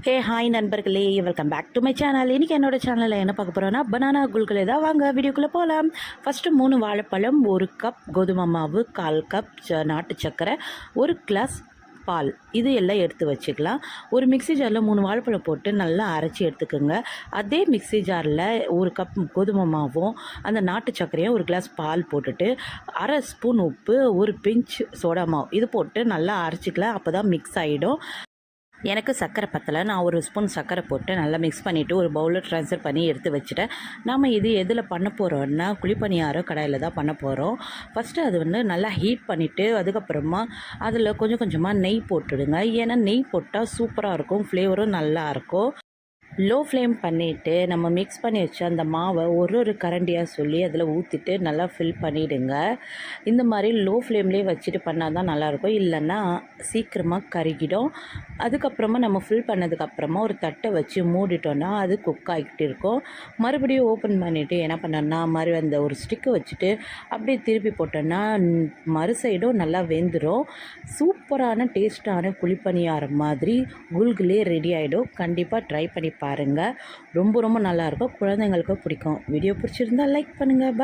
ஹே hi நண்பர்களே, welcome back to my channel. இன்றைக்கி என்னோடய சேனலில் என்ன பார்க்க போகிறோன்னா பனானா குல்குலே தான். வாங்க வீடியோக்குள்ளே போகலாம். ஃபஸ்ட்டு 3 வாழைப்பழம், 1 கப் கோதுமை மாவு, 1/4 கப் நாட்டு சர்க்கரை, 1 கிளாஸ் பால், இது எல்லாம் எடுத்து வச்சுக்கலாம். ஒரு மிக்ஸி ஜாரில் 3 வாழைப்பழம் போட்டு நல்லா அரைச்சி எடுத்துக்கோங்க. அதே மிக்ஸி ஜாரில் 1 கப் கோதுமை மாவும் அந்த நாட்டு சர்க்கரையும் 1 கிளாஸ் பால் போட்டுட்டு 1/2 ஸ்பூன் உப்பு, 1 பிஞ்ச் சோடா மாவு இது போட்டு நல்லா அரைச்சிக்கலாம். அப்போ தான் மிக்ஸ் ஆகிடும். எனக்கு சர்க்கரை பத்தலை, நான் 1 ஸ்பூன் சர்க்கரை போட்டு நல்லா மிக்ஸ் பண்ணிவிட்டு ஒரு பவுலில் ட்ரான்ஸ்ஃபர் பண்ணி எடுத்து வச்சுட்டேன். நம்ம இது எதில் பண்ண போகிறோன்னா குழிப்பணியாரம் கடாயில் தான் பண்ண போகிறோம். ஃபஸ்ட்டு அது நல்லா ஹீட் பண்ணிவிட்டு அதுக்கப்புறமா அதில் கொஞ்சம் கொஞ்சமாக நெய் போட்டுடுங்க. ஏன்னா நெய் போட்டால் சூப்பராக இருக்கும், ஃப்ளேவரும் நல்லாயிருக்கும். லோ ஃப்ளேம் பண்ணிவிட்டு நம்ம மிக்ஸ் பண்ணி வச்சு அந்த மாவை ஒரு கரண்டியாக சொல்லி அதில் ஊற்றிட்டு நல்லா ஃபில் பண்ணிவிடுங்க. இந்த மாதிரி லோ ஃப்ளேம்லேயே வச்சுட்டு பண்ணால் தான் நல்லாயிருக்கும், இல்லைன்னா சீக்கிரமாக கருகிடும். அதுக்கப்புறமா நம்ம ஃபில் பண்ணதுக்கப்புறமா ஒரு தட்டை வச்சு மூடிட்டோன்னா அது குக் ஆகிட்டு இருக்கும். மறுபடியும் ஓப்பன் பண்ணிவிட்டு என்ன பண்ணோன்னா மாதிரி அந்த ஒரு ஸ்டிக்கை வச்சுட்டு அப்படியே திருப்பி போட்டோன்னா மறு சைடும் நல்லா வெந்துடும். சூப்பரான டேஸ்ட்டான குழிப்பணியாரம் மாதிரி குல்குலே ரெடி ஆகிடும். கண்டிப்பாக ட்ரை பண்ணி பாருங்கள், ரொம்ப ரொம்ப நல்லாயிருக்கும், குழந்தைங்களுக்கு பிடிக்கும். வீடியோ பிடிச்சிருந்தால் லைக் பண்ணுங்கள்.